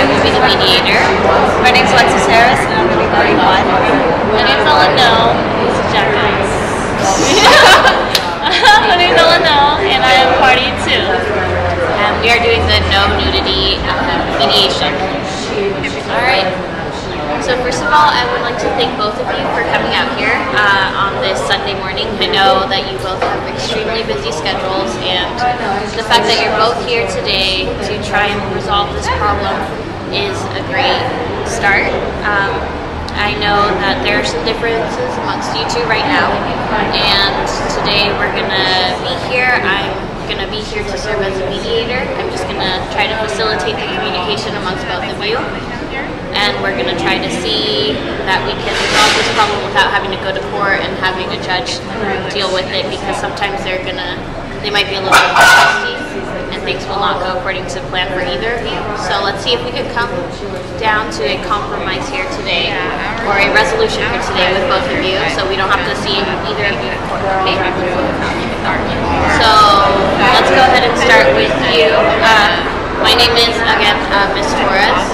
I will be the mediator. My name's Alexis Harris, and I'm going to be party one. My name's Eleanor. This is Jack Ice. My name's Eleanor, and I am party two. And we are doing the no nudity mediation. Alright. So first of all, I would like to thank both of you for coming out here on this Sunday morning. I know that you both have extremely busy schedules, and the fact that you're both here today to try and resolve this problem is a great start. I know that there are some differences amongst you two right now, and today we're going to be here. I'm going to be here to serve as a mediator. I'm just going to try to facilitate the communication amongst both of you. And we're going to try to see that we can resolve this problem without having to go to court and having a judge deal with it, because sometimes they might be a little bit nasty and things will not go according to plan for either of you. So let's see if we can come down to a compromise here today, or a resolution here today with both of you, so we don't have to see either of you in court. Okay? So let's go ahead and start with you. My name is, again, Ms. Torres.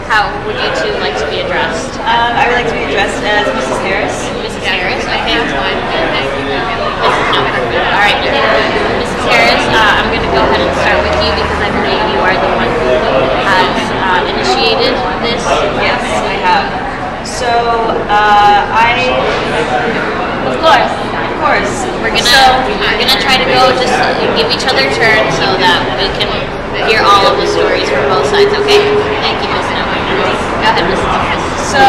How would you two like to be addressed? I would like to be addressed as Mrs. Harris. Mrs. Harris, okay. Mrs. No, all right, Mrs. Harris, I'm going to go ahead and start with you because I believe you are the one who has initiated this. Yes, I have. So, Of course. We're gonna try to go just give each other turns so that we can hear all of the stories from both sides, okay? Thank you, Ms. Noah. Go ahead, Mrs. Harris. So,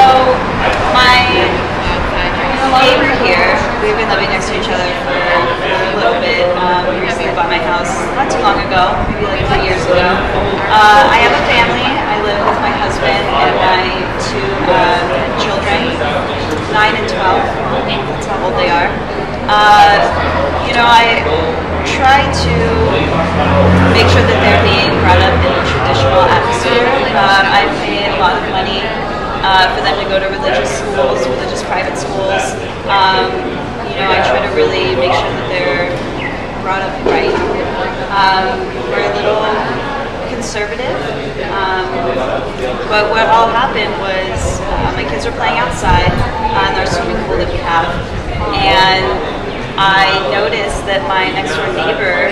my neighbor here, we've been living next to each other for a little bit. We recently bought my house not too long ago, maybe like 3 years ago. I have a family. I live with my husband and my two children, 9 and 12. That's how old they are. You know, I try to make sure that they're being brought up in a traditional atmosphere. I've paid a lot of money for them to go to religious schools, religious private schools. You know, I try to really make sure that they're brought up right. We're a little conservative, but what all happened was my kids were playing outside in our swimming pool that we have, and I noticed that my next door neighbor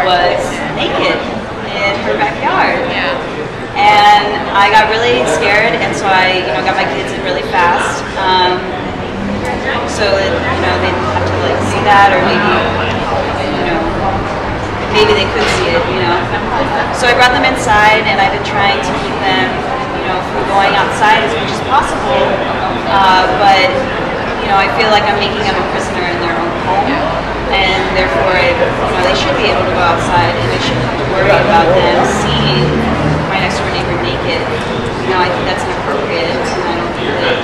was naked in her backyard. And I got really scared, and so I, got my kids in really fast, so that, they didn't have to like see that, or maybe they could see it, So I brought them inside, and I've been trying to keep them, from going outside as much as possible, but I feel like I'm making them a prisoner in their own home, and therefore, they should be able to go outside, and I shouldn't have to worry about them seeing my next door neighbor naked. I think that's inappropriate, and I don't think that,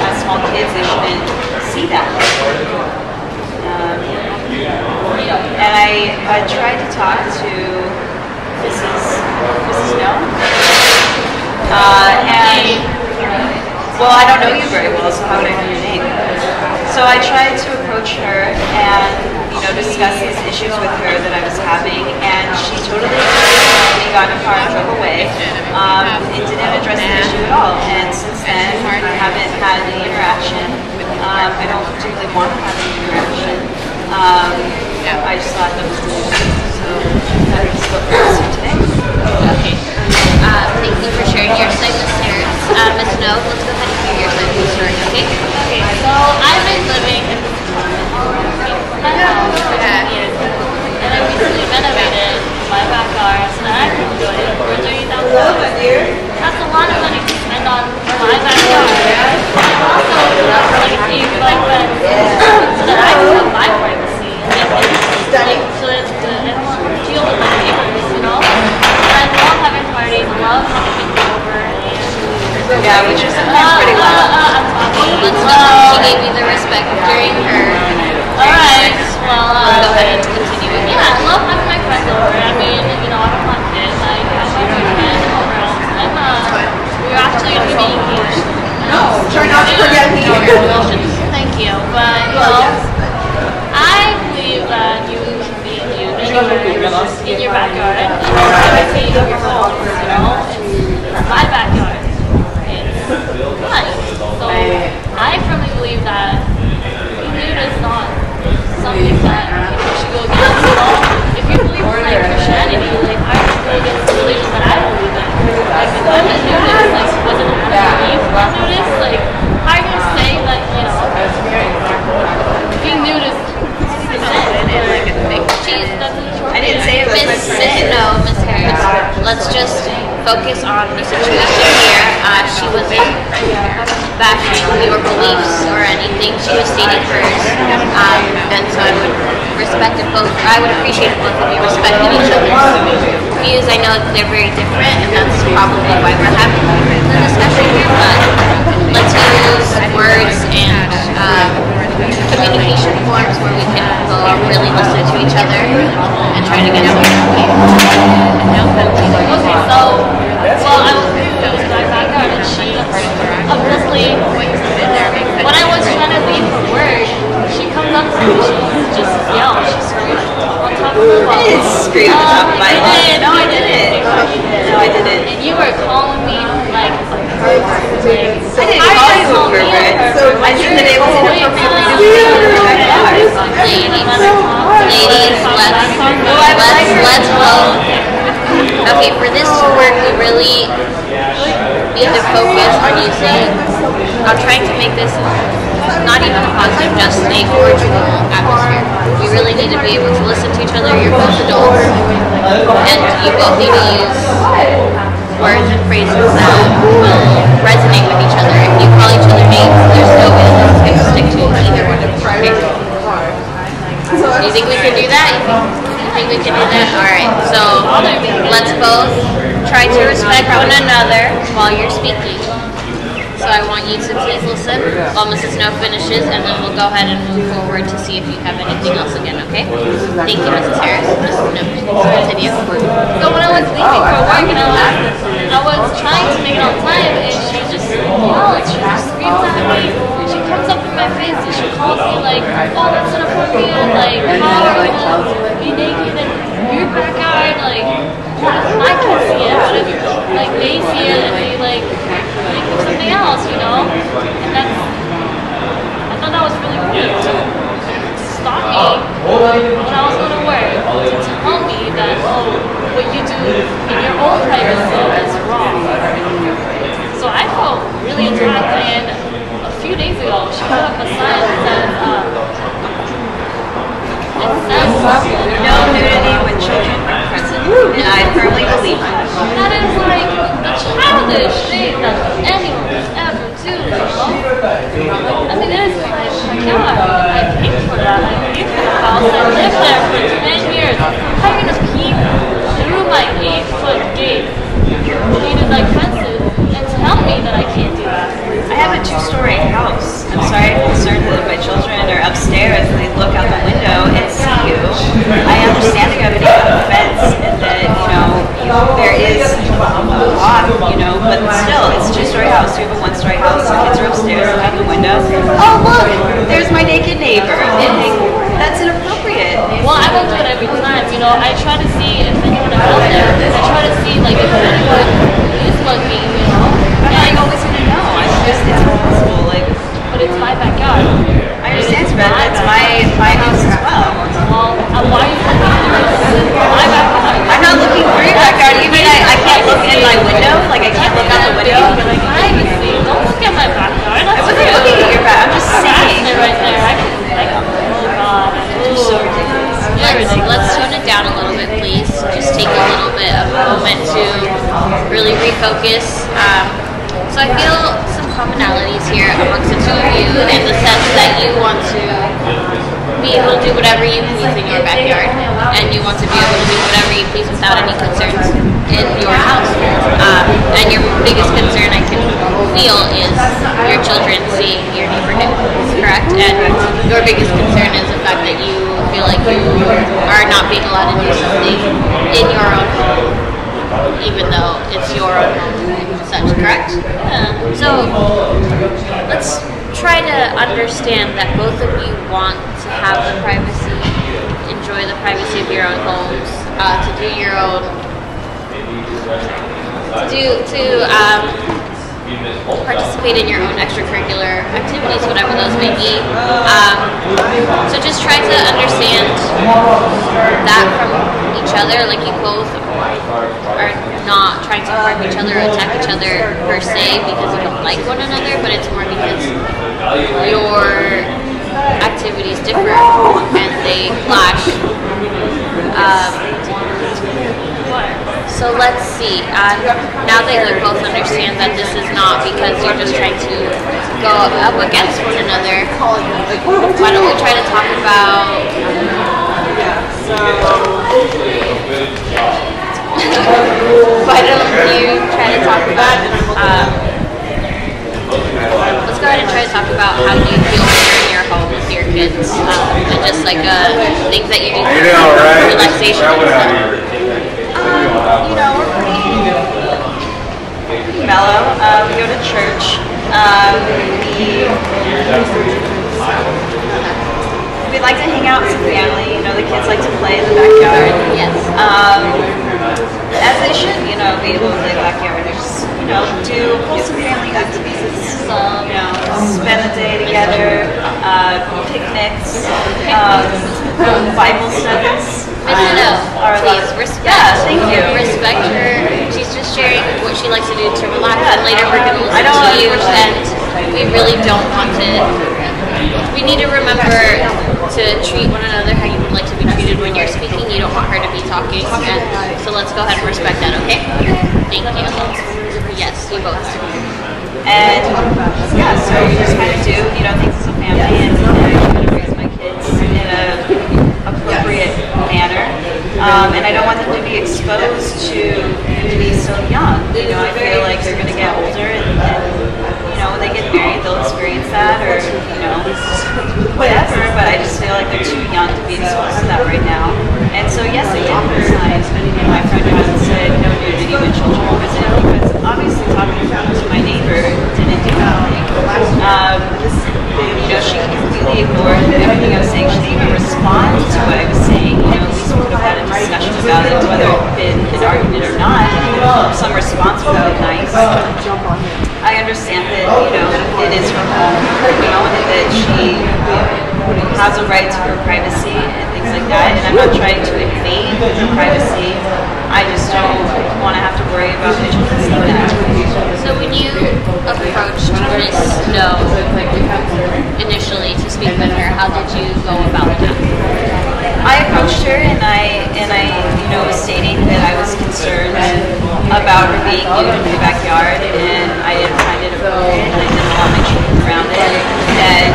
as small kids, they shouldn't see that. And I tried to talk to Mrs. No, and well, I don't know you very well, so how would I know your name? So I tried to approach her and, discuss these issues with her that I was having, and she totally ignored me, got in a car and drove away. It didn't address the issue at all, and since then, I haven't had any interaction. I don't particularly want to have any interaction. I just thought that was cool, so I just spoke for us today. Okay. Thank you for sharing your side, Ms. Harris. Ms. No, let's go ahead and hear your side of the story, okay? Okay, so I've been living in my house for 10 years, and I recently renovated my backyard, and I can enjoy it for $30,000. That's a lot of money to spend on my backyard. And also, like, things like that, so that I can have my privacy, so that I don't deal with my neighbors, And I love having parties, love having people over, and yeah, which is sometimes pretty loud. Let's know she gave you the respect during her. Alright, well, Let's go ahead and continue with yeah, I love having my friends over. I mean, I don't want kids. I have my boyfriend over. We're actually going to be meeting here. No, try not to forget me. Thank you, but, I believe that you should be in your backyard. And privacy of your home, My backyard. focus on the situation here. She wasn't bashing your beliefs or anything. She was stating hers, and so I would respect it both. I would appreciate both of you respecting each other's views. I know that they're very different, and that's probably why we're having the discussion here. But let's use words and communication forms where we can both really listen to each other and try to get something. Okay, so, well, I was confused by background, and she, obviously, when I was trying to leave for work, she comes up to me, she just yells, she screams on top of her lungs. I didn't scream on top of my lungs. No, I didn't. No, I didn't. And you were calling me, like, a pervert. I didn't call you a pervert. I said that it was inappropriate for you to be in your backyard. Ladies, let's vote. Okay, for this to work, we have to focus on trying to make this not even a positive, just a cordial atmosphere. We really need to be able to listen to each other. You're both adults, and you both need to use words and phrases that will resonate with each other. If you call each other names, there's no way that this is going to stick to either one of you. Okay? Do you think we can do that? You think we can do that? Alright, so let's both try to respect one another while you're speaking. So I want you to please listen while Mrs. No finishes, and then we'll go ahead and move forward to see if you have anything else again, okay? Thank you, Mrs. Harris. Mrs. No, continue. So when I was leaving for work, and I was trying to make it on time, and she just yells, she just screams at me, she comes up in my face, and she calls me like, oh, that's inappropriate, like, how are you going to be naked in your backyard, like, what if my kids see it, what if, like, they see it, and they, like something else, you know? And that's, I thought that was really rude to stop me when I was going to work, to tell me that, oh, what you do in your own privacy is wrong. So I felt really attacked, and a few days ago, she put up a sign that says, no nudity when children are present, and I firmly believe that. That is like the childish thing that anyone could ever do, you know? I mean, it is like, oh my God, I paid for that. I paid for the house. I lived there for 10 years. How are you gonna peek through my 8-foot gate, painted like fences, and tell me that I can't do that? I have a 2-story house. I'm sorry, I'm concerned that if my children are upstairs and they look out the window and see you, I understand the gravity of the fence and that, there is a lot, but still, it's a 2-story house. We have a 1-story house. The kids are upstairs, look out the window. Oh, look, there's my naked neighbor. That's inappropriate. Well, I won't do it every time, I try to see if anyone is out there. I try to see, like, if anyone is looking, I'm not always going to know. It's impossible, but it's my backyard. I understand, but it's my house as well. Well, why are you looking through my backyard? I'm not looking through your backyard. You mean I can't look in my window? Like, I can't look out the window? Privacy. Don't look at my backyard. I wasn't looking at your backyard. I'm just saying. Right there. Oh, God. You're so ridiculous. Let's tone it down a little bit, please. Just take a little bit of a moment to really refocus. So I feel some commonalities here amongst the two of you in the sense that you want to be able to do whatever you please in your backyard, and you want to be able to do whatever you please without any concerns in your house. And your biggest concern, I can feel, is your children seeing your neighbor nude, correct? And your biggest concern is the fact that you feel like you are not being allowed to do something in your own home, even though it's your own home, such, correct? Yeah. So let's try to understand that both of you want to have the privacy, enjoy the privacy of your own homes, to do your own, participate in your own extracurricular activities, whatever those may be. So just try to understand that from each other, like you both are not trying to harm each other or attack each other per se because you don't like one another, but it's more because your activities differ and they clash. So let's see. Now that we both understand that this is not because you're just trying to go up against one another, why don't we try to talk about why don't you try to talk about let's go ahead and try to talk about how you feel when you're in your home with your kids, and just like things that you do for relaxation and stuff. You know, we're pretty mellow. We go to church. We like to hang out as a family. You know, the kids like to play in the backyard. Yes. As they should, you know, be able to play backyard. Just, you know, do wholesome family activities. You know, spend the day together. Picnics. Bible studies. Please respect. Yeah, thank you. Respect her. She's just sharing what she likes to do to relax, and later we're going to listen to you. And we really don't want to. We need to remember to treat one another how you would like to be treated when you're speaking. You don't want her to be talking, and so let's go ahead and respect that. Okay? Thank you. Yes, you both. And yeah, so we just kind of do, you know, things as a family, and I try to raise my kids in an appropriate manner. And I don't want them to be exposed to be so young. You know, I feel like they're going to get older, and you know, when they get married, they'll experience that, or you know, whatever. But I just feel like they're too young to be exposed to that right now. And so yes, I did emphasize. My friend hasn't said no nudity when children will visit, because obviously talking to my neighbor didn't do anything. You know, she completely ignored everything I was saying. She didn't even respond to what I was saying. You know, at least we could have had a discussion about it, whether it had been an argument or not. Some response would have been nice. I understand that, you know, it is her home, you know, and that she has a right to her privacy and things like that. And I'm not trying to invade her privacy. I just don't want to have to worry about my children seeing that. So when you approached Miss Snow initially to speak with her, how did you go about that? I approached her and I you know, was stating that I was concerned about her being nude in my backyard, and I didn't find it appropriate, and I didn't want my children around it. And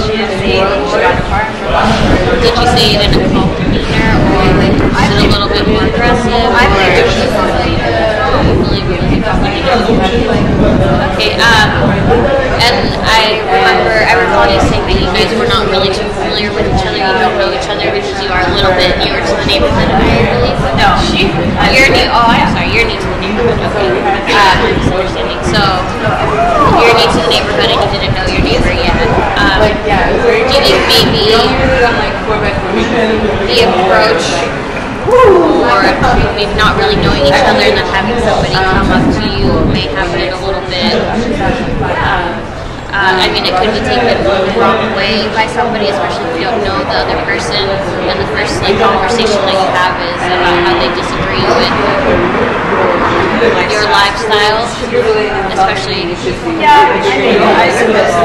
she didn't say anything. She got in the car and drove off. Did you say it in a calm demeanor, or was it a little bit more aggressive? I believe it was a calm demeanor. Okay, and I remember everybody saying that you guys were not really too familiar with each other. You don't know each other because you are a little bit newer to the neighborhood, I believe. No, you're new. Oh, I'm sorry. You're new to the neighborhood. Okay. Misunderstanding. So you're new to the neighborhood and you didn't know your neighbor yet. Do you think maybe the approach, or maybe not really knowing each other and then having somebody come up to you may have been a little bit, I mean, it could be taken the wrong way by somebody, especially if you don't know the other person, and the first conversation that you have is about how they disagree with your lifestyle, especially. Yeah, I suppose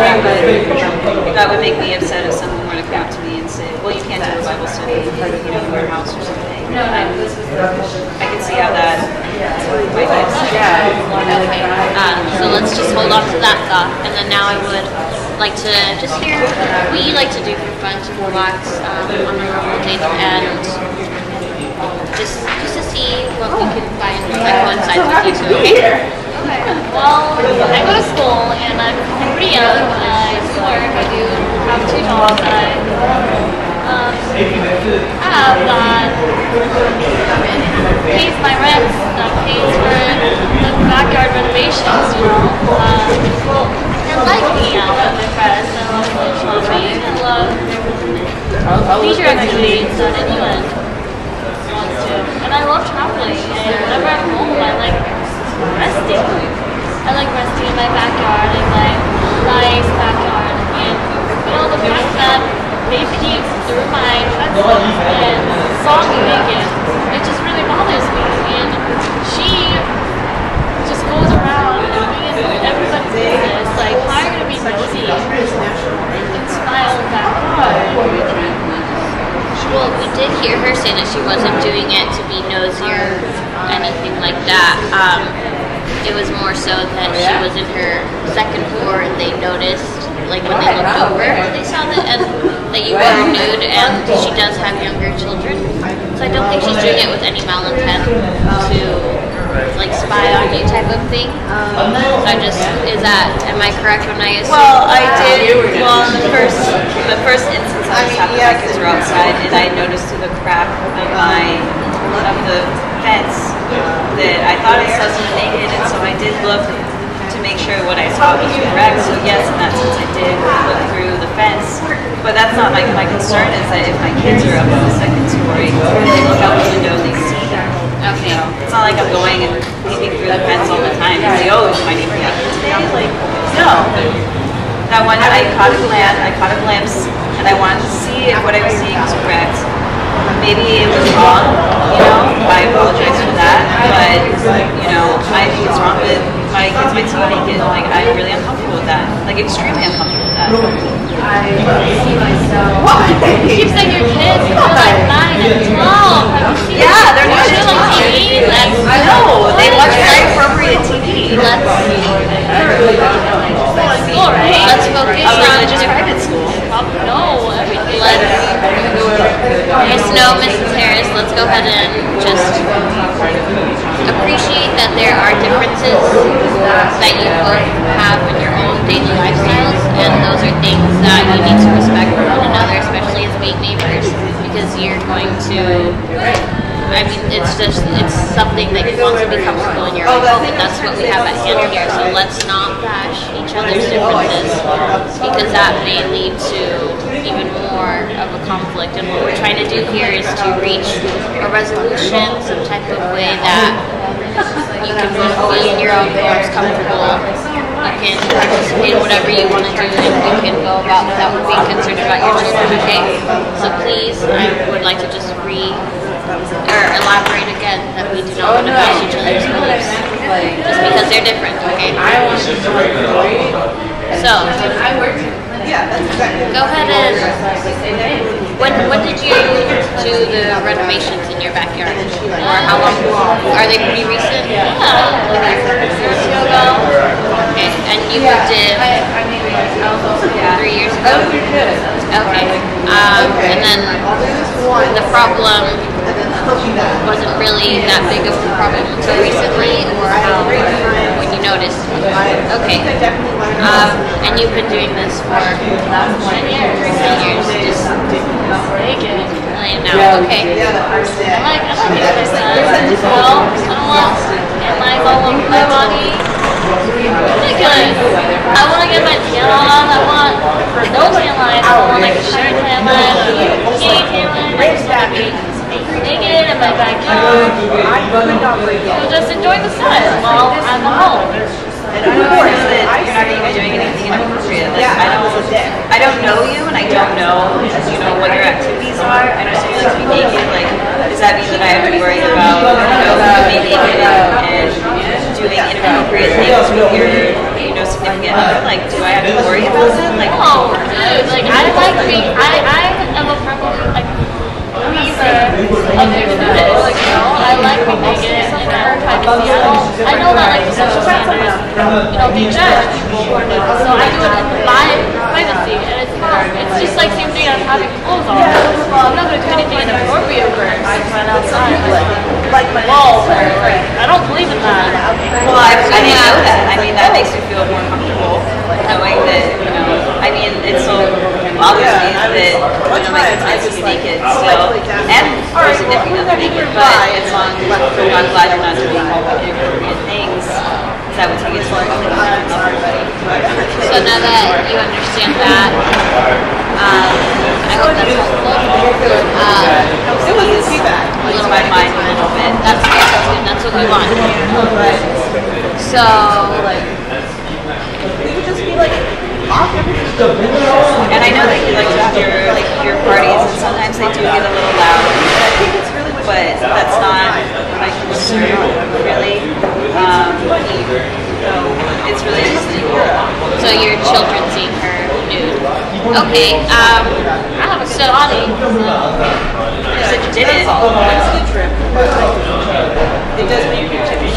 that would make me upset if someone were to come up to me and say, well, you can't do a Bible study, you know, in your house or something. I can see how that might be upset. Okay, so let's just hold on to that thought, and then now I would like to just hear what you like to do for fun to relax on a normal day, and just to see what we can find that coincides with you two, okay? Okay. Well, I go to school and I'm pretty young. I do work. I do have 2 jobs that I have that pays my rent, that pays for the backyard renovations, you know. And like me, I love my friends, I love shopping, I love leisure activities that anyone wants to. And I love traveling, and whenever I'm home, I like resting. I like resting in my backyard, in my nice backyard. And you know, the fact that they peek through my fences and saw me naked, it just really bothers me. And she just goes around and being everybody's business. Like, how are you gonna be nosy and smile in that car? Well, we did hear that it was more so that she was in her second floor and they noticed, like when they looked over, they saw that you were nude, and she does have younger children. So I don't think she's doing it with any malintent to like spy on you type of thing. So am I correct when I assume? Well, I did. Well, in the first instance I was happening, my kids were outside, and I noticed through the crack of the fence that I thought I saw someone naked, and so I did look to make sure what I saw was correct. So yes, in that sense, I did look through the fence. But that's not my concern. Is that if my kids are up in the second story, they look out the window and they see them. Okay. It's not like I'm going and peeping through the fence all the time and say, oh, is my neighbor naked today? Like, no. That one, I caught a glimpse, and I wanted to see if what I was seeing was correct. Maybe it was wrong, I apologize for that, but, I think it's wrong that my kids might see naked. Like, I'm really uncomfortable with that. Like, extremely uncomfortable with that. You keep saying your kids are like 9 and 12. Yeah, they're not They're like TV. No, they watch very appropriate TV. Let's school, right? Let's focus on religious private school. No, Miss Snow, Mrs. Harris, let's go ahead and just appreciate that there are differences that you both have in your own daily lifestyles, and those are things that you need to respect from one another, especially as being neighbors, because you're going to, it's something that you want to be comfortable in your own home, and that's what we have at hand here. So let's not bash each other's differences, because that may lead to even more of a conflict. And what we're trying to do here is to reach a resolution, some type of way that you can both be in your own homes comfortable. You can participate in whatever you want to do, and you can go about without being concerned about your children, okay? So please, I would like to just elaborate again that we do not want to bash each other's beliefs, just because they're different, okay? So, go ahead and, when did you do the renovations in your backyard? Or how long? Are they pretty recent? Yeah, like 3 years ago. Okay, and you did 3 years ago? Okay. And then the problem wasn't really that big of a problem until recently, or how, when you noticed? Okay. And you've been doing this for 10 years? 10 years. Just now. Okay. I like it. Well, I don't want it like all over my body. Ridiculous. I want to get my tan on. I want no tan line. I don't want like a shirt tan line or a skinny tan line. I just want to be naked in my backyard. So just enjoy the sun while I'm home. And of course that you're not even doing anything inappropriate. Like, I don't know you, and I don't know, what your activities are. I know you like to be naked. Like, does that mean that I have to worry about, you being naked and doing inappropriate things with your, significant other? Like, do I have to worry about that? Like, Oh, dude, like I like being, I am a like pleaser of their fetish. Like, I like being naked and I like privacy. I know that like the social standards, being judged people who are naked. So I do it in my privacy, and it's just like same thing as having clothes on. I'm not gonna do anything inappropriate for someone outside. Like my walls. I don't believe in that. well, I didn't know that. I mean, that makes me feel more comfortable knowing that, it's so obvious that, my kids get to be naked still, and our significant other naked, but it's I'm glad you're not doing inappropriate things, because that would take it to a whole other level. So now that you understand that, I hope that's helpful. It was feedback. Blew my mind a little bit. That's good. That's what we want. So, We would just be like off everything. And I know that you like to have your parties, and sometimes they do get a little loud. But that's not my concern, really. It's really just so your children seeing her nude. Okay. I have a good body. you said you didn't. It does make your chips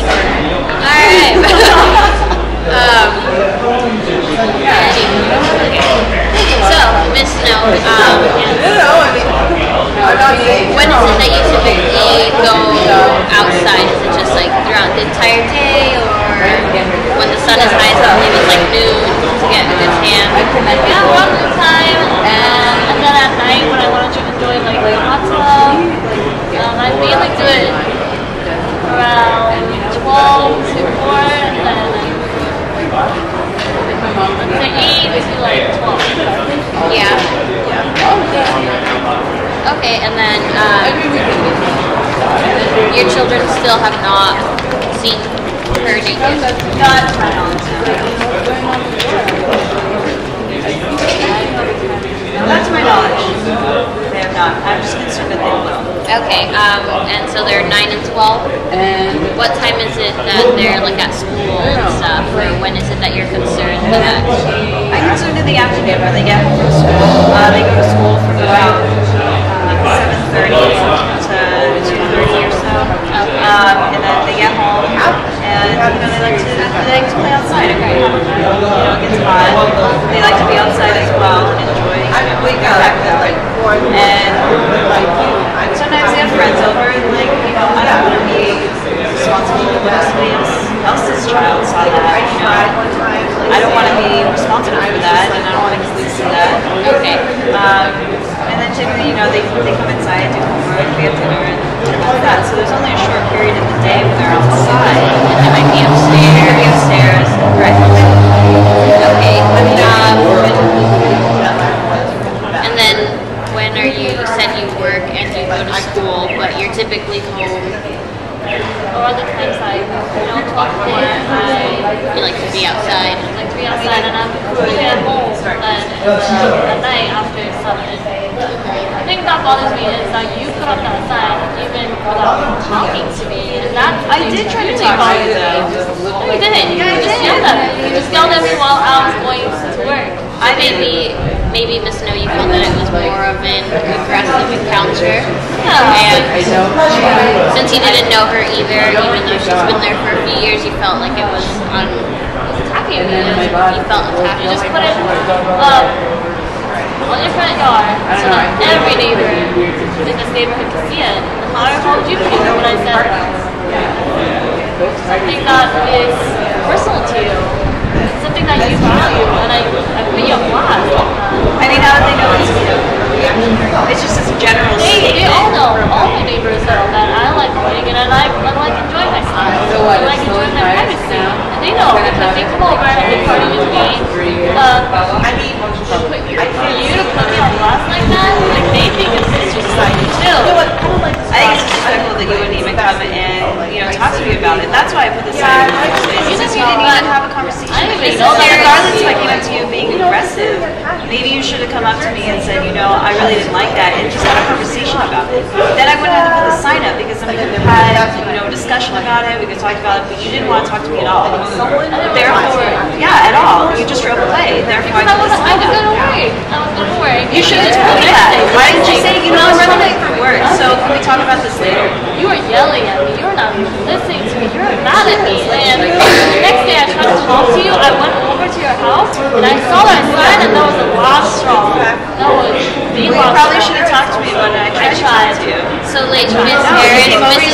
day or when the sun is highest, maybe it's like noon to get a good tan. Yeah, one at a time. And then at night when I want to enjoy like a hot tub, I mainly do it around 12 to 4 and then let's say 8 to like 12. Yeah. Okay, and then your children still have not seen her naked. Not to my knowledge. Not to my knowledge. They have not. I'm just concerned that they will. Okay, and so they're 9 and 12. And What time is it that they're like at school and stuff, or when is it that you're concerned that? I'm concerned in the afternoon when they get home from school. They go to school from about 7:30 to 2:30 or so. And then they get home and they like to play outside. Okay, it gets hot. They like to be outside as well and enjoy and sometimes they have friends over and I don't want to be responsible for somebody else's child's on that, I don't want to be responsible for that and I don't want to be see that. Okay. And then typically, they come inside, do homework, we have dinner and all that. So there's only a short period in the day when they're outside. And they might be upstairs. They're going to be upstairs. Right. Okay. And then when are you said you work and you go to school, but you're typically home? Or other times I, 12 You like to be outside. I like to be outside and I'm usually at home at night after 7. The thing that bothers me is that you put up that sign even without talking to me, and that I did try to talk to you though. No, you didn't. You just yelled at me. You just yelled at me while I was going to work. Maybe Miss No, you felt that it was more of an aggressive encounter. Yeah. And since you didn't know her either, even though she's been there for a few years, you felt like it was attacking you. You felt attacked. You just put it on your front yard so that every neighbor in this neighborhood can see it. And how would you feel when I said something that is personal to you? Something that you value, and I put you on blast. I mean, how do they know it's you? It's just this general They statement. all know, all my neighbors know that I like playing and I like enjoying myself. I like enjoying my privacy. And they know because they come over and they party with me. For you to put me on blast like that, like they think it's just like chill. I think it's disrespectful that you wouldn't even come and talk to me about it. That's why I put this sign. You just didn't even have a conversation. I didn't Because even know that. regardless if I came up to you being aggressive, maybe you should have come up to me and said, I really didn't like that, and just had a conversation about it. Then I wouldn't have to put the sign up because then we could have had a discussion about it. We could talk about it, but you didn't want to talk to me at all. Therefore, yeah, at all. You just drove away. Therefore, I put the sign up. I was gonna work. You should have told me that. Why didn't you say, I'm running late for work, so can we talk about this later? You were yelling at me. You were not listening to me. You were mad at me. And the next day I tried to talk to you. I went over to your house and I saw that sign and that was a loud straw. That was the You loud probably straw. should have talked to me when I tried to talk to you. So, Mrs.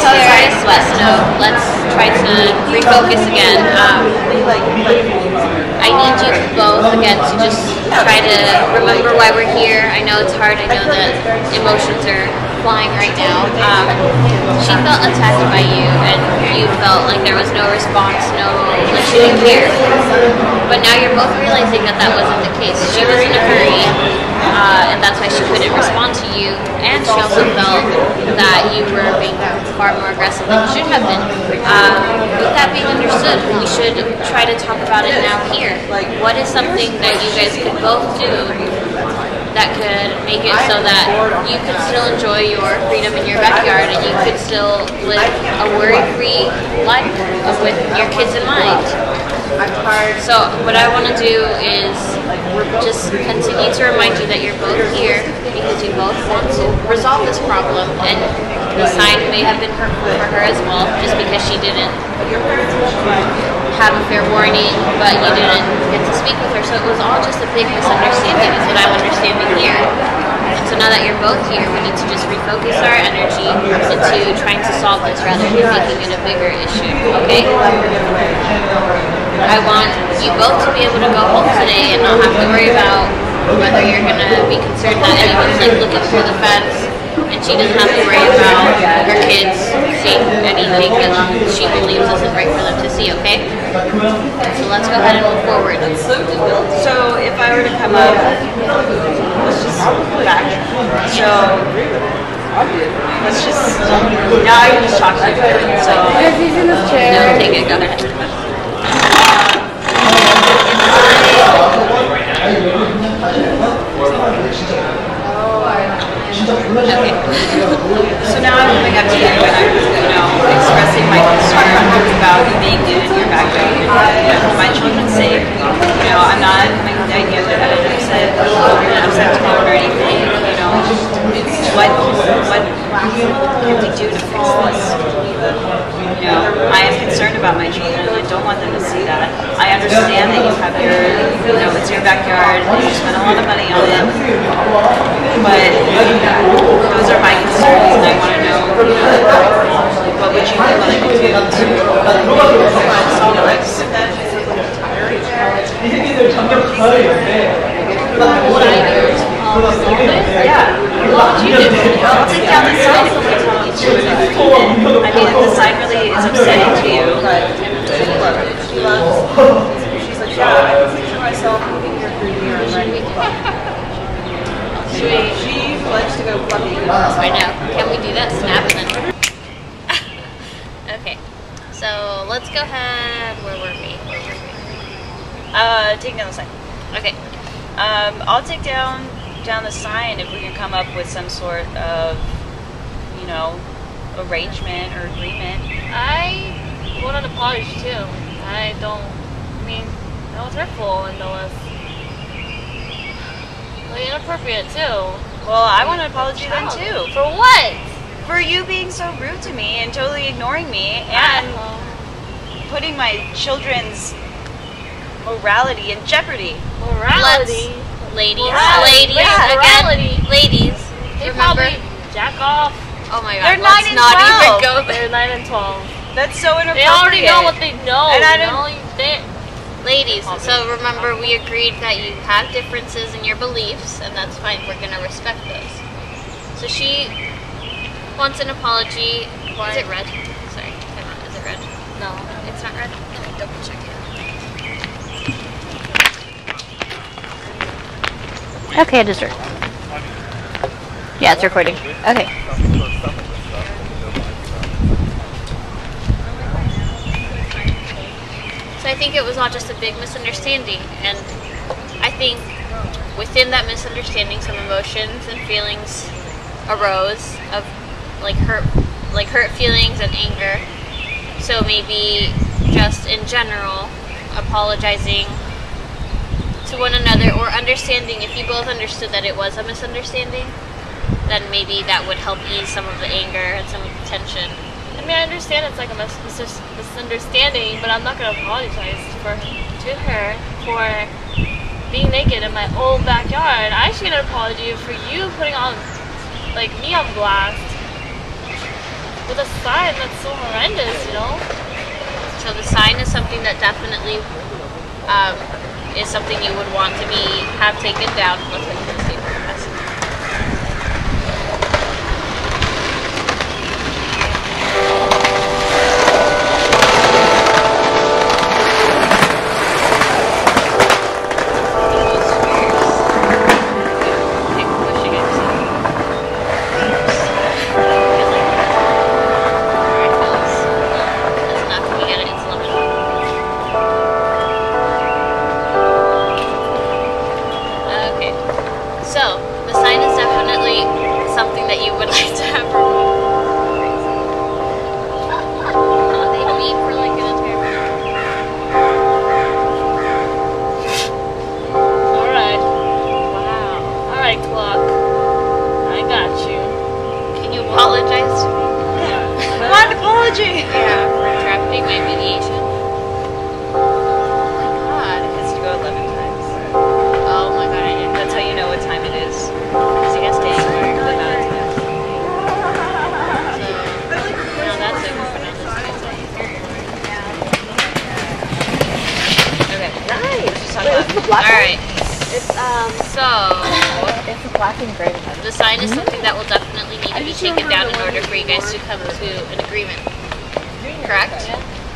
Harris, let's try to refocus again. I need you both again to just try to remember why we're here. I know it's hard. I know that emotions are flying right now. She felt attacked by you, and you felt like there was no response, like she didn't care. But now you're both realizing that that wasn't the case. She was in a hurry, and that's why she couldn't respond to you. And she also felt that you were being far more aggressive than you should have been. With that being understood, we should try to talk about it now here. What is something that you guys could both do that could make it so that you could still enjoy your freedom in your backyard and you could still live a worry-free life with your kids in mind? So what I want to do is just continue to remind you that you're both here because you both want to resolve this problem, and the sign may have been hurtful for her as well just because she didn't have a fair warning, but you didn't get to speak with her, so it was all just a big misunderstanding is what I'm understanding here. And So now that you're both here, we need to just refocus our energy into trying to solve this rather than making it a bigger issue, okay? I want you both to be able to go home today and not have to worry about whether you're going to be concerned that anyone's like looking through the fence and she doesn't have to worry about her kids seeing anything that she believes isn't right for them to see, okay? So let's go ahead and move forward. So if I were to come up, let's just back. So let's just, now I can just talk to you. So, He's in this chair. No, take it, go ahead. Okay. So now I'm coming up to you and I'm, expressing my concern about you being nude in your backyard. For my children's sake, I'm not coming with the idea that I'm upset tone or anything. What can we do to fix this? I am concerned about my children and I don't want them to see that. I understand that you have it's your backyard, you spend a lot of money on it, but those are my concerns and I want to know, what would you be willing to do to solve that? Yeah. What would you do? I'll take down the sign if you tell me to. I mean, if the sign really is upsetting to you. She's like, yeah, I can picture myself moving here for a year and writing a book. She likes to go clubbing. Right now. Can we do that? Snap and then. Okay. So let's go ahead. Where were we? Take down the sign. Okay. I'll take down the sign if we can come up with some sort of, arrangement or agreement. I want an apology too. That was hurtful and that was really inappropriate too. Well, I want an apology then too. For what? For you being so rude to me and totally ignoring me and putting my children's morality in jeopardy. Morality? Ladies, Morality. ladies, They remember? probably jack off. Oh my god, They're 9 let's and not 12. even go there. They're 9 and 12. That's so inappropriate. They already know what they know. And I Ladies, so remember we agreed that you have differences in your beliefs, and that's fine, we're gonna respect those. So she wants an apology. Is it red? Sorry, is it red? No. It's not red? Let me double check it. Okay, it is red. Yeah, it's recording. Okay. So I think it was all just a big misunderstanding, and I think within that misunderstanding some emotions and feelings arose of hurt feelings and anger. So maybe just in general apologizing to one another or understanding, if you both understood that it was a misunderstanding, then maybe that would help ease some of the anger and some of the tension. I mean, I understand it's like a misunderstanding, but I'm not going to apologize to her for being naked in my old backyard. I should get an apology for you putting on, me on blast with a sign that's so horrendous, So the sign is something that definitely is something you would want to have taken down. Let's look at the table. the black one? Alright. It's So, it's a black and gray. the sign is something that will definitely need to be taken down in order for you guys to come to an agreement. Correct?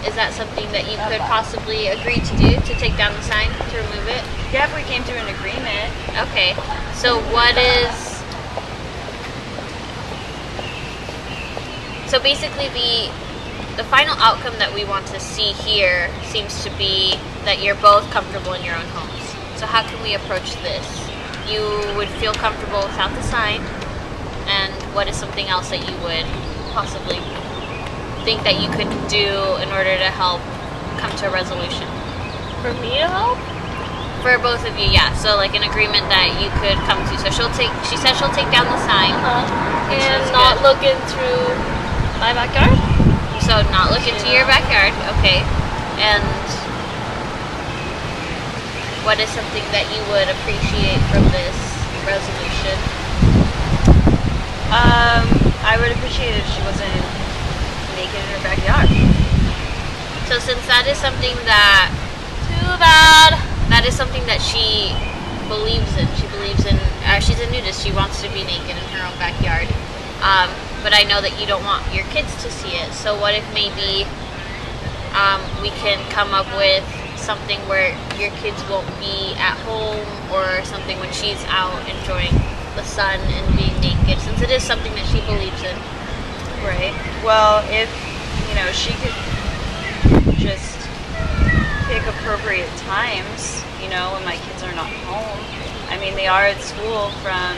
Is that something that you could possibly agree to do, to take down the sign, to remove it? Yeah, if we came to an agreement. Okay. So what is... So basically the final outcome that we want to see here seems to be that you're both comfortable in your own homes. So how can we approach this? You would feel comfortable without the sign, and what is something else that you would possibly think that you could do in order to help come to a resolution? For me to help? For both of you, yeah. So like an agreement that you could come to. So she said she'll take down the sign. And not look into my backyard? So not look into your backyard, okay. And what is something that you would appreciate from this resolution? I would appreciate it if she wasn't naked in her backyard. So since that is something that... Too bad. That is something that she believes in. She believes in... she's a nudist. She wants to be naked in her own backyard. But I know that you don't want your kids to see it. So what if maybe we can come up with something where your kids won't be at home, or something when she's out enjoying the sun and being naked, since it is something that she believes in. Right. Well, if, she could just pick appropriate times, when my kids are not home. I mean, they are at school from,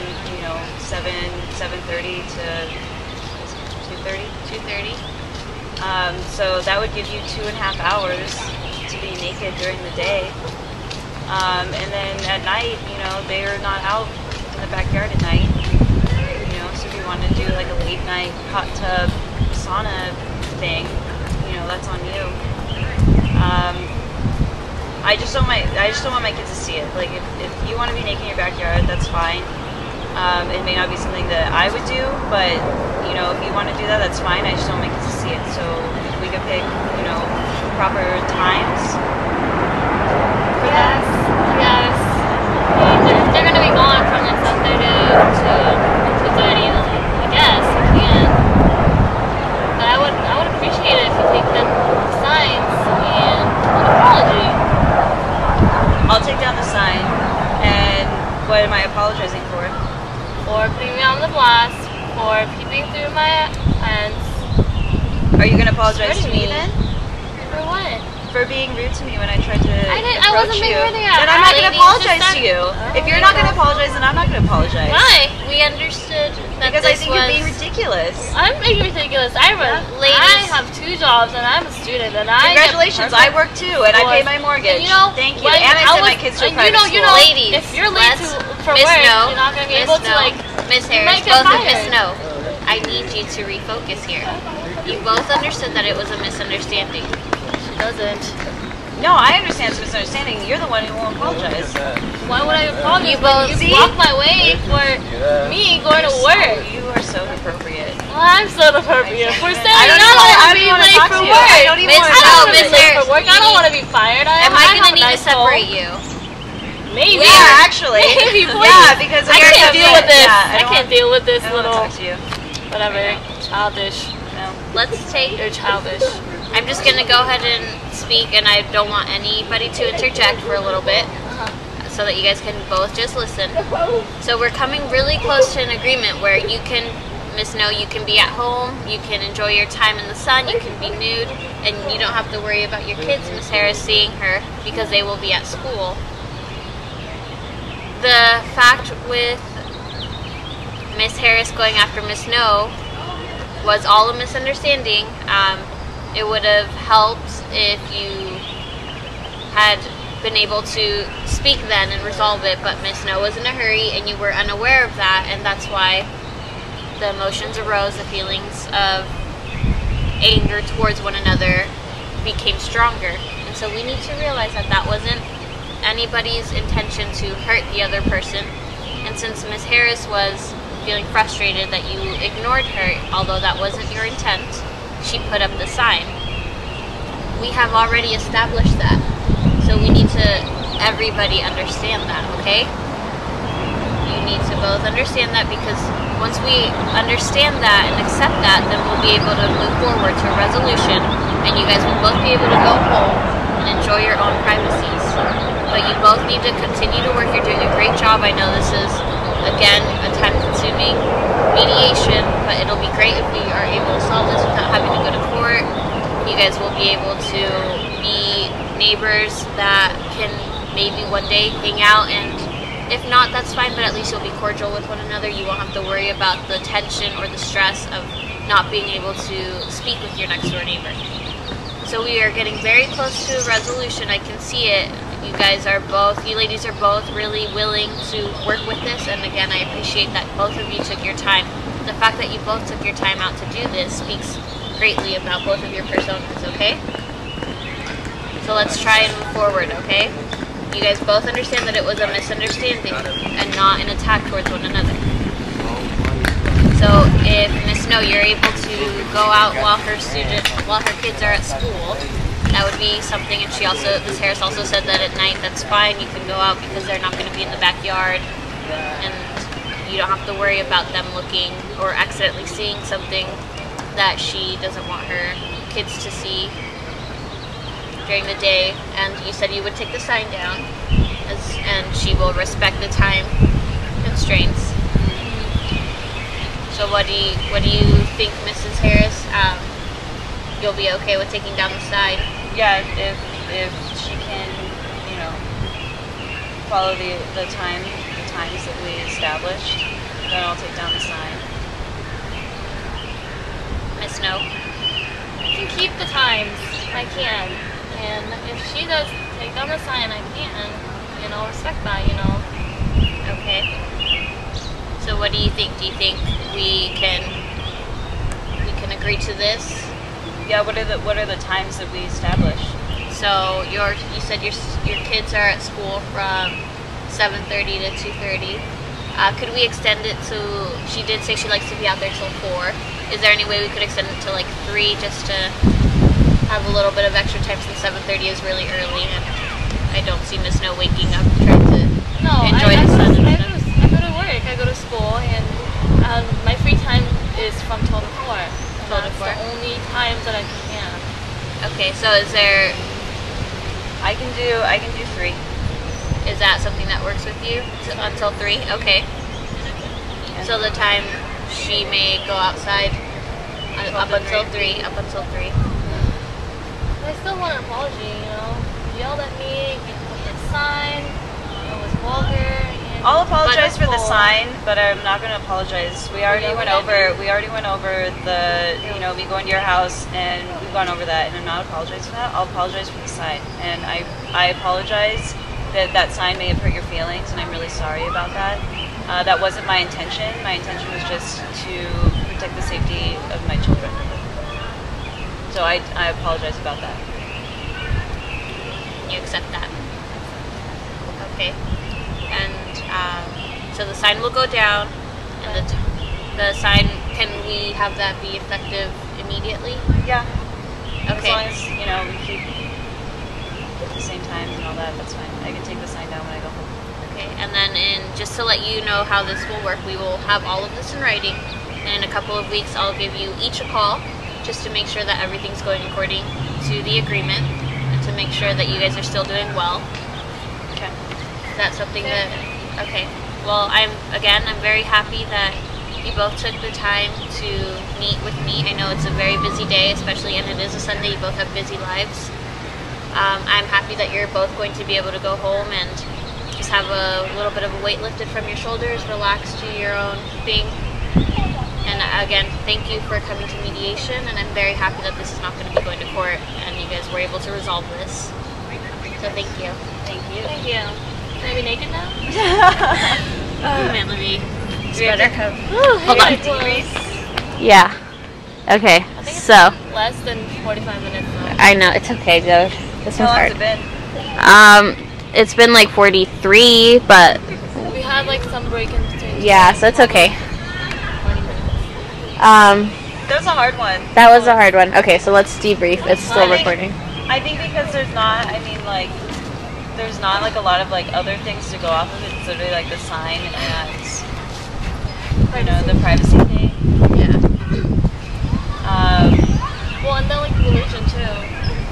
7:30 to 2:30. 2:30. So that would give you 2.5 hours to be naked during the day. And then at night, they're not out in the backyard at night. So if you want to do like a late night hot tub sauna thing, that's on you. I just don't want my kids to see it. Like if you want to be naked in your backyard, that's fine. It may not be something that I would do, but if you want to do that, that's fine. I just don't want my kids to see it. So if we could pick, proper times for that. Yes. I mean, they're gonna be gone from like 7:30 to 2:30, I guess. Yeah. But I would appreciate it if you take the signs and an apology. I'll take down the sign. And what am I apologizing for? For putting me on the blast, for peeping through my hands. Are you gonna apologize to me then? For what? For being rude to me when I tried to I wasn't being rude to you. Then I'm not gonna Ladies, apologize just to you. If you're not gonna apologize, then I'm not gonna apologize. Why? We understood that Because I this think was... you're being ridiculous. I'm being ridiculous. I Ladies. have 2 jobs and I'm a student and I Congratulations, I work too, and I pay my mortgage. And Thank you. And I send my kids to private school. Ladies, if you're late for Miss work, No, you're not gonna be Miss able to No, like. Miss you Harris, might get both of Miss fired. No. I need you to refocus here. You both understood that it was a misunderstanding. She doesn't. No, I understand it's a misunderstanding. You're the one who won't apologize. Why would I apologize? You both You blocked my way for me going to work. You are so inappropriate. Well, I'm so inappropriate for saying I don't I even don't wanna- want I to don't be even wanna late talk for to you. work. I don't even Miss wanna I don't No, want to Miss be late Harris, for work. I don't want to be fired. Am I have gonna a need to nice home. separate you? Maybe. We are actually. Maybe, please. Yeah, because I you're can't deal with this. Yeah, I can't deal with this I don't little want to talk to you. whatever. Childish. No. Let's take... You're childish. I'm just gonna go ahead and speak, and I don't want anybody to interject for a little bit, so that you guys can both just listen. So we're coming really close to an agreement where you can, Miss No, you can be at home, you can enjoy your time in the sun, you can be nude, and you don't have to worry about your kids, Miss Harris, seeing her because they will be at school. The fact with Miss Harris going after Miss No was all a misunderstanding. It would have helped if you had been able to speak then and resolve it, but Miss No was in a hurry and you were unaware of that, and that's why the emotions arose, the feelings of anger towards one another became stronger. And so we need to realize that that wasn't anybody's intention to hurt the other person. And since Miss Harris was feeling frustrated that you ignored her, although that wasn't your intent, she put up the sign. We have already established that. So we need to everybody understand that, okay? You need to both understand that, because once we understand that and accept that, then we'll be able to move forward to a resolution, and you guys will both be able to go home and enjoy your own privacies. But you both need to continue to work. You're doing a great job. I know this is, again, a time-consuming mediation, but it'll be great if we are able to solve this without having to go to court. You guys will be able to be neighbors that can maybe one day hang out, and if not, that's fine, but at least you'll be cordial with one another. You won't have to worry about the tension or the stress of not being able to speak with your next door neighbor. So we are getting very close to a resolution. I can see it. You guys are both, you ladies are both really willing to work with this, and again, I appreciate that both of you took your time. The fact that you both took your time out to do this speaks greatly about both of your personas, okay? So let's try and move forward, okay? You guys both understand that it was a misunderstanding and not an attack towards one another. So if Miss Snow, you're able to go out while her kids are at school, that would be something. And Ms. Harris also said that at night that's fine. You can go out because they're not going to be in the backyard, and you don't have to worry about them looking or accidentally seeing something that she doesn't want her kids to see during the day. And you said you would take the sign down, and she will respect the time constraints. So what do you think, Mrs. Harris? You'll be okay with taking down the sign? Yeah, if she can, follow the times that we established, then I'll take down the sign. Miss Snow? I can keep the times. I can. And if she does take down the sign, I can. And I'll respect that, Okay. So what do you think? Do you think we can agree to this? Yeah. What are the times that we established? So you said your kids are at school from 7:30 to 2:30. Could we extend it to? She did say she likes to be out there till 4. Is there any way we could extend it to like 3, just to have a little bit of extra time, since 7:30 is really early, and I don't see Miss Snow waking up trying to enjoy the sun. I go to work. I go to school, and my free time is from 12 to 4. And that's the only times that I can. Okay, so is there? I can do 3. Is that something that works with you until 3? Okay. Yeah. So the time she may go outside up until 3. Up until 3. But I still want an apology. You yelled at me. You put the sign. It was vulgar. I'll apologize for the sign, but I'm not going to apologize. We already went over the, me going to your house, and we've gone over that, and I'm not apologizing for that. I'll apologize for the sign, and I apologize that sign may have hurt your feelings, and I'm really sorry about that. That wasn't my intention. My intention was just to protect the safety of my children. So I apologize about that. You accept that? Okay. And so the sign will go down, and the sign, can we have that be effective immediately? Yeah. Okay. As long as, we keep at the same time and all that, that's fine. I can take the sign down when I go home. Okay, and then just to let you know how this will work, we will have all of this in writing, and in a couple of weeks I'll give you each a call, just to make sure that everything's going according to the agreement, and to make sure that you guys are still doing well. Okay. That's something that, okay. Well, I'm very happy that you both took the time to meet with me. I know it's a very busy day, especially, and it is a Sunday. You both have busy lives. I'm happy that you're both going to be able to go home and just have a little bit of a weight lifted from your shoulders, relax, do your own thing. And again, thank you for coming to mediation, and I'm very happy that this is not going to be going to court, and you guys were able to resolve this. So thank you. Thank you. Thank you. Can I be naked now? Oh man, let me Hold hold on. Yeah. Okay. I think it's So less than 45 minutes now. I know it's okay, Joe. This How one's long's hard. it been? It's been like 43, but We had like some break in between. yeah, so it's okay. 20 minutes. That was a hard one. That was a hard one. Okay, so let's debrief. It's still I think- recording. I think because there's not, there's not like a lot of like other things to go off of. It's literally like the sign and you know the privacy thing. Yeah. Well, and then like religion too.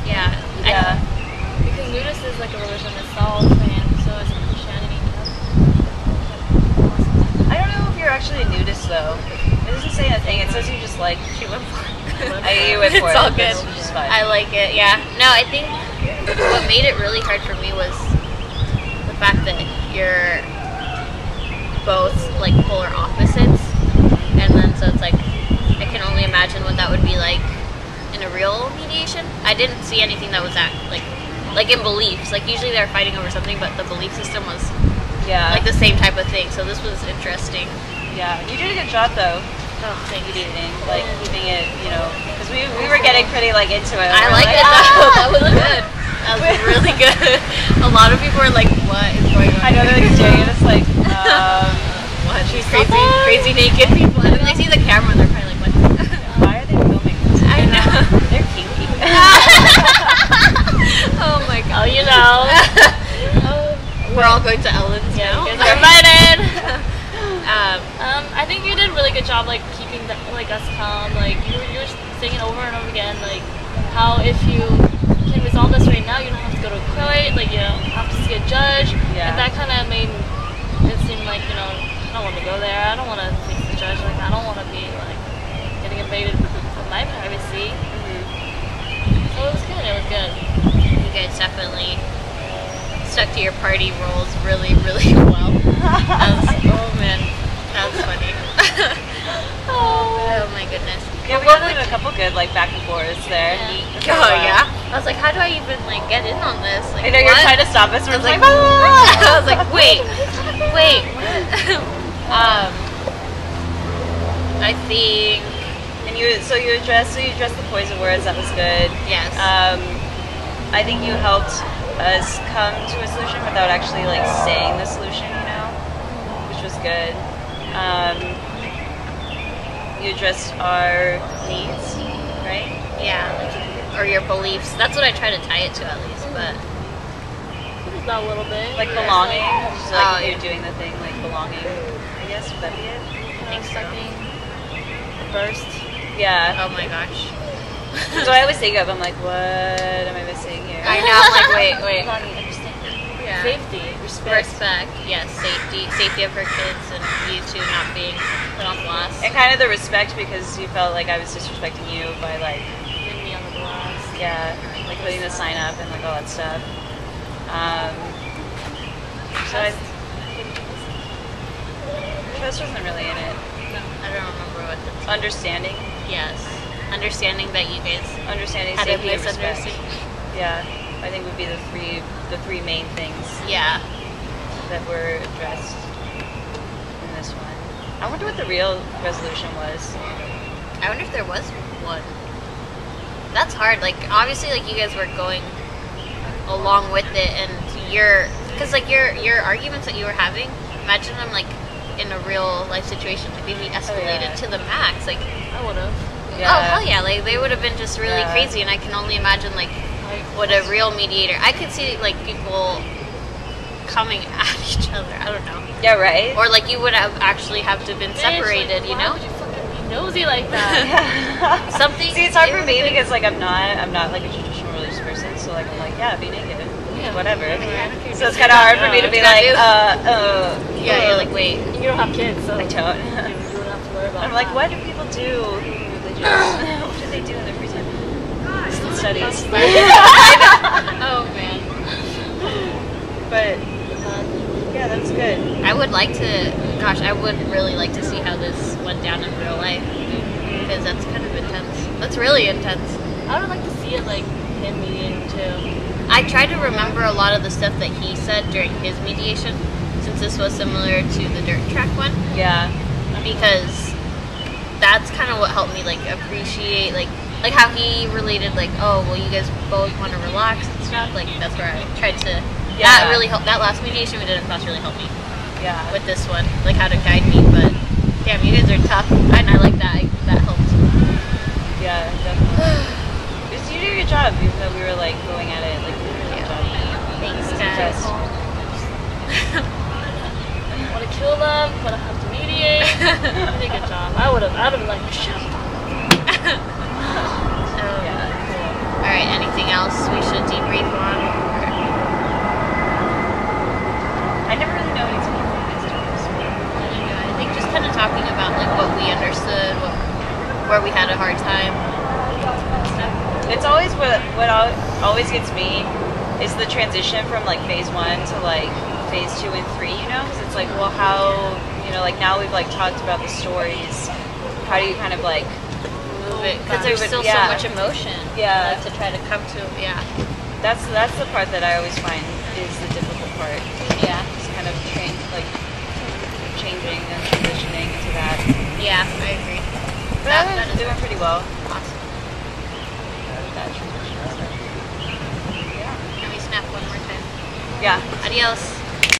Yeah. Yeah. Because nudist is like a religion itself, and so is Christianity. I don't know if you're actually a nudist though. It doesn't say anything. It says you just like. You went for it. You went for It's it. all good. Which is fine. I like it. Yeah. No, I think what made it really hard for me was the fact that you're both like polar opposites, and then so it's like I can only imagine what that would be like in a real mediation. I didn't see anything that was like in beliefs. Like usually they're fighting over something, but the belief system was like the same type of thing. So this was interesting. Yeah, you did a good job though. Oh, thank you. Mediating, like keeping it, you know, because we were getting pretty like into it. I like it. That was good. That was really good. A lot of people were like, "What is going on?" I know they're like staring at us like, what? These crazy naked people. And then they see the camera, and they're probably like, "What?" why are they filming this? I know. They're kinky. Oh my god. Oh, you know. We're all going to Ellen's now. you guys We're are- invited. I think you did a really good job, like keeping like us calm. Like you were saying it over and over again, like how if you can resolve this right now, you don't have to go to court. Like you don't have to see a judge. Yeah. And that kind of made it seem like I don't want to go there. I don't want to face the judge. Like I don't want to be like getting invaded with my privacy. So it was good. It was good. You guys definitely stuck to your party roles really, really well. Oh man, that's funny. Oh my goodness. Yeah, we had a couple good like back and forths there. Oh yeah. I was like, how do I even like get in on this? Like, I know you're what? trying to stop us. We're I was like, like, I was like, wait, what? I think and you addressed the poison words. That was good. yes. I think you helped us come to a solution without actually like saying the solution, you know, which was good. You addressed our needs, right? Yeah, like, or your beliefs. That's what I try to tie it to at least, but Just a little bit. Like belonging, just like Oh, you're yeah. doing the thing, like belonging. I guess would that be it? Sucking. Burst. Yeah. oh my gosh. So I always think of, I'm like, what am I missing here? I know. I'm like, wait. Belonging, understanding. Yeah. Safety. Respect. Yes, safety of her kids, and you two not being put on blast. And kind of the respect because you felt like I was disrespecting you by like, Putting me on the blast. yeah, like putting the sign up and like all that stuff. So trust wasn't really in it. I don't remember what the Understanding, yes, understanding that you guys understanding, had a safety, and respect. misunderstanding. Yeah, I think would be the three main things Yeah. that were addressed in this one. I wonder what the real resolution was. I wonder if there was one. That's hard. Like obviously, like you guys were going along with it, and because like your arguments that you were having, imagine them like in a real life situation to be escalated to the max. Like, I would have. oh hell yeah, like they would have been just really Yeah. crazy, and I can only imagine like what a real mediator. I could see like people coming at each other. I don't know, Yeah, right. or like you would have actually have to been separated. Like, You why know, would you fucking be nosy like that? something. See, it's hard it for would've me been- because like I'm not like a traditional religious person, so like I'm like be naked, whatever. So it's kind of hard for me to be like, yeah, you're like wait. You don't have kids, so I don't. you don't have to worry about I'm like, that. what do people do who are religious? What do they do in their free time? Studies. Oh man. But yeah, that's good. I would like to, gosh, I would really like to see how this went down in real life, because that's kind of intense. That's really intense. I would like to see it like him mediating too. I tried to remember a lot of the stuff that he said during his mediation, since this was similar to the dirt track one, Yeah. because that's kind of what helped me like appreciate like how he related like, oh well, you guys both want to relax and stuff. Like that's where I tried to. Yeah. That really helped. That last mediation we did in class really helped me Yeah. with this one, like how to guide me. But damn, you guys are tough, and I like that. That helped. Yeah, definitely. Because you did a good job, even though we were like going at it like you did a good job. Thanks, So guys. Yes. Want to kill them, but I have to mediate. You did a good job. I would have liked to shoot. All right. Anything else we should debrief on? I never really know anything about these I think just kind of talking about like what we understood, where we had a hard time. It's always what always gets me is the transition from like phase 1 to like phase 2 and 3, you know, because it's like, well, how, you know, like now we've like talked about the stories, how do you kind of like Move it, because there's still so much emotion Yeah. to try to come to. Yeah. that's the part that I always find is the difficult part. Yeah. Just kind of changing and transitioning into that. Yeah, I agree. But That is it went pretty well. awesome. That transition. Can we snap one more time? Yeah. Adios.